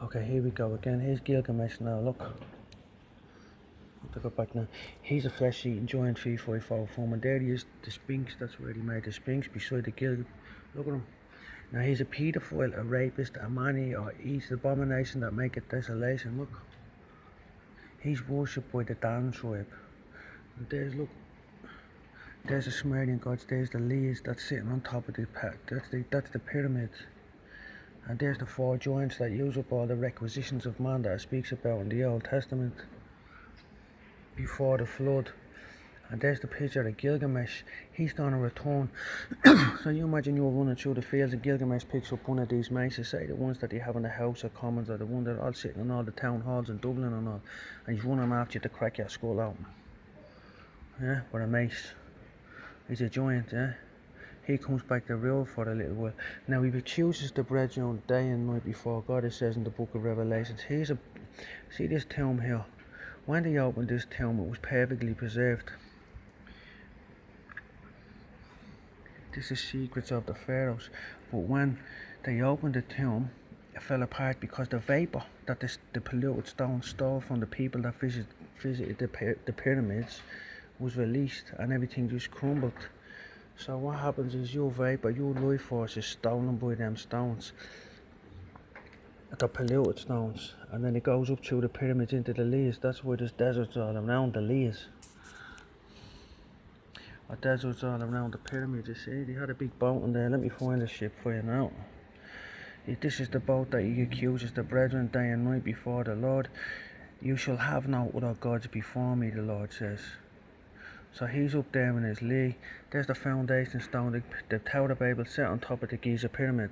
Okay, here we go again. Here's Gilgamesh now, look. To go back now. He's a flesh-eating giant 354 form, and there he is, the Sphinx. That's where he made the Sphinx, beside the Gil. Look at him. Now he's a paedophile, a rapist, a man-eater. He's the abomination that maketh desolation. Look. He's worshipped by the Dan tribe. And there's, look. There's the Sumerian gods. There's the Leas that's sitting on top of the that's the pyramids. And there's the four giants that use up all the requisitions of man that it speaks about in the Old Testament before the flood. And there's the picture of Gilgamesh. He's gonna return. So you imagine you're running through the fields and Gilgamesh picks up one of these maces, say the ones that you have in the House of Commons, or the one that are all sitting in all the town halls in Dublin and all, and he's running after you to crack your skull out. Yeah, with a mace. He's a giant, yeah. He comes back to rule for a little while. Now he chooses the brethren day and night before God, it says in the book of Revelations. See this tomb here. When they opened this tomb, it was perfectly preserved. This is secrets of the pharaohs. But when they opened the tomb, it fell apart because the vapor that the polluted stone stole from the people that visited the pyramids was released, and everything just crumbled. So what happens is your vapor, your life force is stolen by them stones, the polluted stones, and then it goes up through the pyramids into the Leas. That's why there's deserts all around the Leas. Or deserts all around the pyramids, you see. They had a big boat in there. Let me find the ship for you now. This is the boat that he accuses the brethren day and night before the Lord. You shall have no other gods before me, the Lord says. So he's up there in his lee. There's the foundation stone, the Tower of Babel set on top of the Giza pyramid.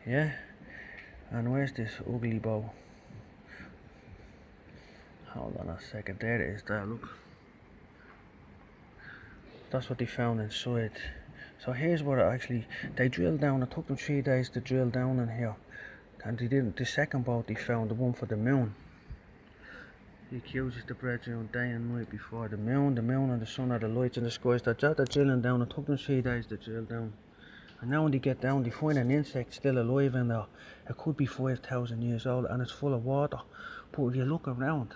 Yeah? And where's this ugly bow? Hold on a second, there it is there, look. That's what they found inside. So here's what they drilled down. It took them 3 days to drill down in here. And they didn't, the second boat they found, the one for the moon. He accuses the brethren day and night before the moon and the sun are the lights in the skies. They're drilling down. It took them 3 days to drill down. And now when they get down, they find an insect still alive in there. It could be 5,000 years old, and it's full of water. But if you look around,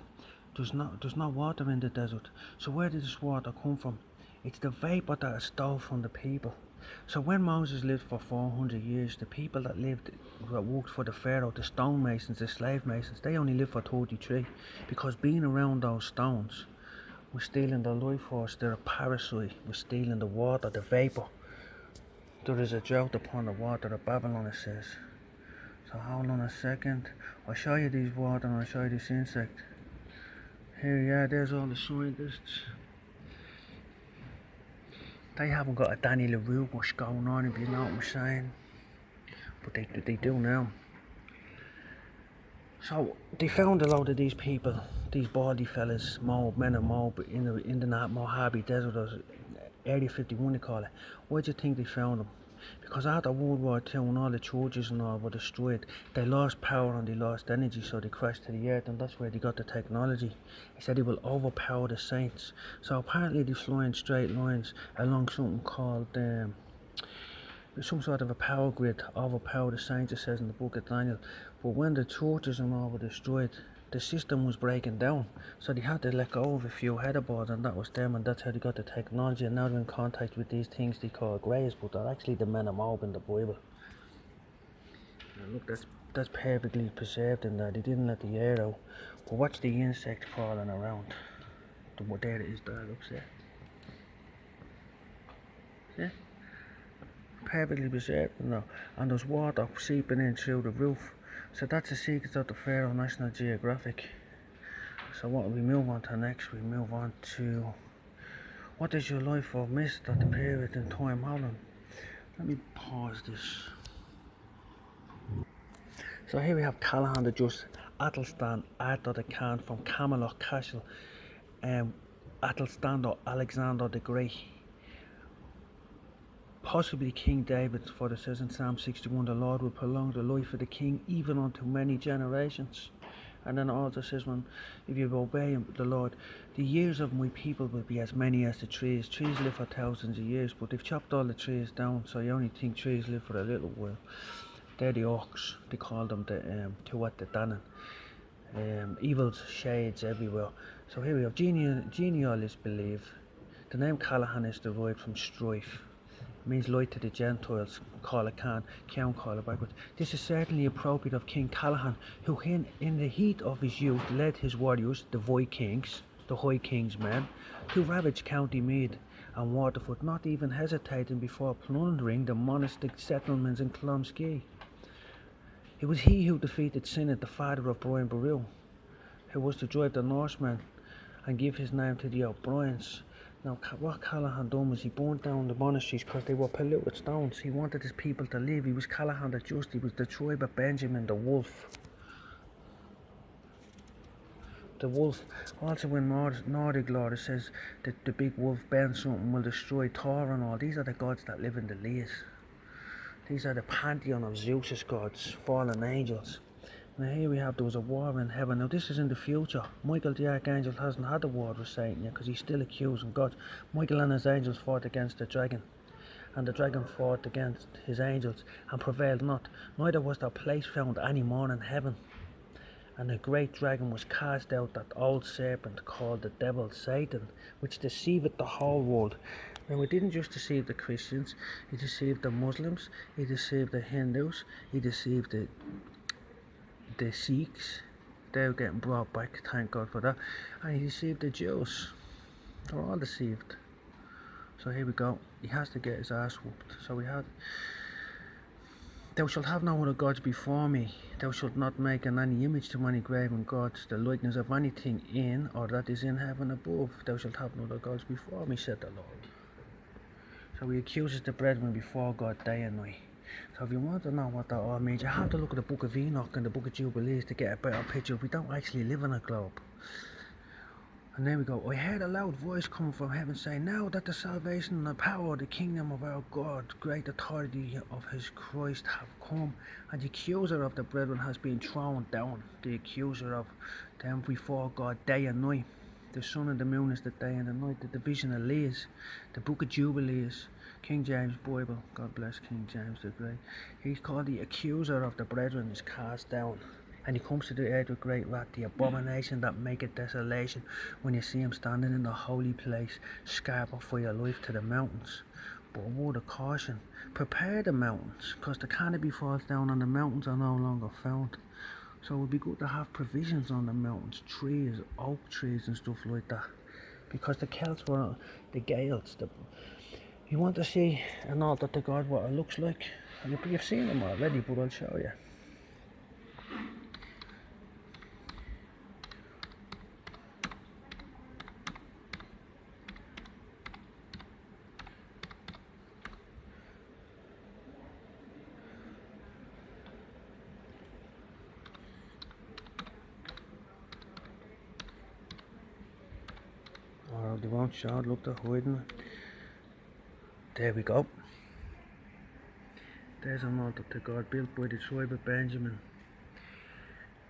there's no water in the desert. So where did this water come from? It's the vapor that is stole from the people. So when Moses lived for 400 years, the people that worked for the Pharaoh, the stonemasons, the slave masons, they only lived for 33, because being around those stones was stealing the life force. They're a parasite, was stealing the water, the vapor. There is a drought upon the water of Babylon, it says. So hold on a second. I'll show you these water and I'll show you this insect. Here you are, there's all the scientists. They haven't got a Danny LaRue wash going on, if you know what I'm saying. But they do now. So they found a load of these people, these baldy fellas, men of Moab, in the Mojave Desert, or Area 51 they call it. Why do you think they found them? Because after World War II, when all the churches and all were destroyed, they lost power and they lost energy, so they crashed to the earth, and that's where they got the technology. He said he will overpower the saints. So apparently they fly in straight lines along something called some sort of a power grid to overpower the saints, it says in the book of Daniel. But when the churches and all were destroyed, the system was breaking down, so they had to let go of a few headerboards, and that was them, and that's how they got the technology. And now they're in contact with these things they call greys, but they're actually the men of Moab in the Bible. Now look, that's perfectly preserved in there. They didn't let the air out. But watch the insect crawling around. There it is, there, looks there. See? Perfectly preserved, you know. And there's water seeping in through the roof. So that's the secrets of the Pharaoh, National Geographic. So what we move on to next, we move on to what is your life of missed at the period in time. Hold on, let me pause this. So here we have Callahan the Just, Athelstan, Arthur the Khan from Camelot Castle, Athelstan or Alexander the Great. Possibly King David, for it says in Psalm 61, the Lord will prolong the life of the king even unto many generations. And then it also says, if you obey the Lord, the years of my people will be as many as the trees. Trees live for thousands of years, but they've chopped all the trees down, so you only think trees live for a little while. They're the orcs. They call them the Tuat the Danann. Evil shades everywhere. So here we have genealogists believe the name Callahan is derived from strife. It means light to the Gentiles, call Khan, Count call it backwards. This is certainly appropriate of King Callahan, who in the heat of his youth led his warriors, the Vikings, the High King's men, to ravage County Meath and Waterford, not even hesitating before plundering the monastic settlements in Clonskea. It was he who defeated Sinned, the father of Brian Boru, who was to drive the Norsemen and give his name to the O'Briens. Now, what Callahan done was he burnt down the monasteries because they were polluted stones. He wanted his people to live. He was Callahan the Just. He was the tribe of Benjamin the Wolf. The wolf. Also in Nordic lore it says that the big wolf bends something will destroy Thor and all. These are the gods that live in the Leas. These are the pantheon of Zeus's gods, fallen angels. Now here we have, there was a war in heaven. Now this is in the future. Michael the Archangel hasn't had a war with Satan yet because he's still accusing God. Michael and his angels fought against the dragon. And the dragon fought against his angels and prevailed not. Neither was their place found any more in heaven. And the great dragon was cast out, that old serpent called the devil Satan, which deceiveth the whole world. Now it didn't just deceive the Christians, he deceived the Muslims, he deceived the Hindus, he deceived the Sikhs. They're getting brought back, thank God for that. And he deceived the Jews. They're all deceived. So here we go. He has to get his ass whooped. So we had, thou shalt have no other gods before me. Thou shalt not make any image to any graven gods, the likeness of anything in or that is in heaven above. Thou shalt have no other gods before me, said the Lord. So he accuses the brethren before God day and night. So if you want to know what that all means, you have to look at the book of Enoch and the book of Jubilees to get a better picture. We don't actually live in a globe. And there we go. I heard a loud voice coming from heaven saying, now that the salvation and the power of the kingdom of our God, great authority of his Christ have come, and the accuser of the brethren has been thrown down. The accuser of them before God day and night. The sun and the moon is the day and the night. The division of Lees, the book of Jubilees, King James Bible, God bless King James the Great. He's called the accuser of the brethren, is cast down. And he comes to the earth with great wrath, the abomination that maketh desolation, when you see him standing in the holy place, scarper for your life to the mountains. But a word of caution, prepare the mountains, because the canopy falls down and the mountains are no longer found. So it would be good to have provisions on the mountains, trees, oak trees and stuff like that. Because the Celts were the Gaels. You want to see an altar to God what it looks like? You've seen them already, but I'll show you. They won't show it, look, they're hiding it. There we go. There's an altar to God built by the tribe of Benjamin.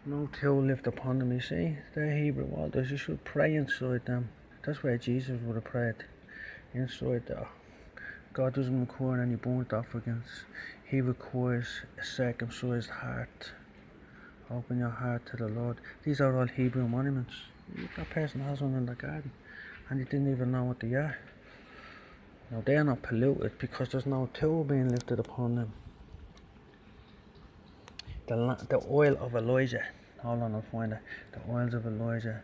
No tool lift upon them, you see. They're Hebrew altars, you should pray inside them. That's where Jesus would have prayed. Inside there. God doesn't require any burnt offerings. He requires a circumcised heart. Open your heart to the Lord. These are all Hebrew monuments. That person has one in the garden. And you didn't even know what they are. Now they're not polluted because there's no tool being lifted upon them. The oil of Elijah. Hold on, I'll find it. The oils of Elijah.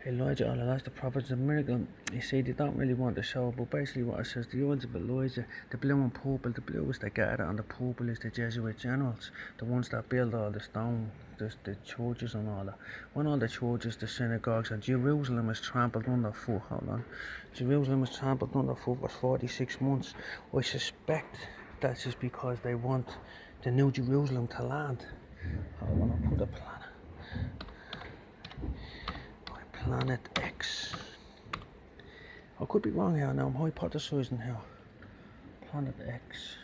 Elijah, all that's the prophets of miracle. You see, they don't really want to show, but basically what it says, the oils of Elijah, the blue and purple, the blue is the Garda and the purple is the Jesuit generals, the ones that build all the stone, the churches and all that. When all the churches, the synagogues and Jerusalem is trampled underfoot, hold on, Jerusalem is trampled underfoot for 46 months. I suspect that's just because they want the new Jerusalem to land. Hold on, I'll put a plan. Planet X. I could be wrong here now, I'm hypothesizing here. Planet X.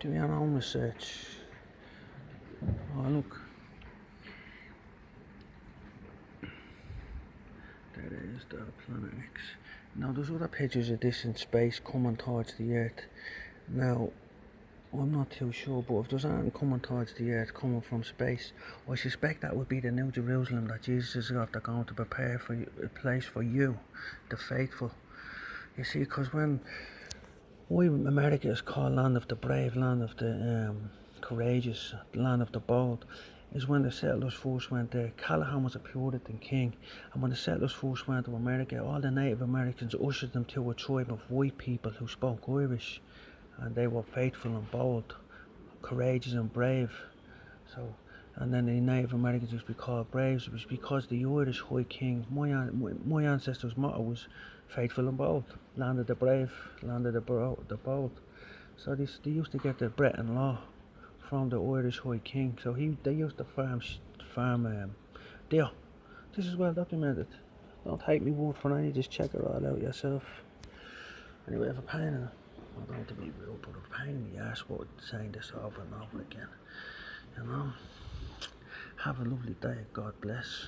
Do your own research. Oh look, there is the planet X. Now there's other pictures of this in space coming towards the Earth. Now I'm not too sure, but if there's anything coming towards the Earth, coming from space, I suspect that would be the New Jerusalem that Jesus is after going to prepare for you, a place for you, the faithful. You see, because when America is called land of the brave, land of the courageous, land of the bold, is when the settlers first went there. Callahan was a Puritan king, and when the settlers first went to America, all the Native Americans ushered them to a tribe of white people who spoke Irish, and they were faithful and bold, courageous and brave. So, and then the Native Americans used to be called braves. It was because the Irish High King, my ancestors' motto was faithful and bold, land of the brave, land of the bold. So they used to get the Breton law from the Irish High King. So they used to farm deer. This is well documented. Don't take me word for any. Just check it all out yourself. Anyway, if a pain in it, I don't want to be rude, but a pain in the ass about saying this over and over again. You know. Have a lovely day. God bless.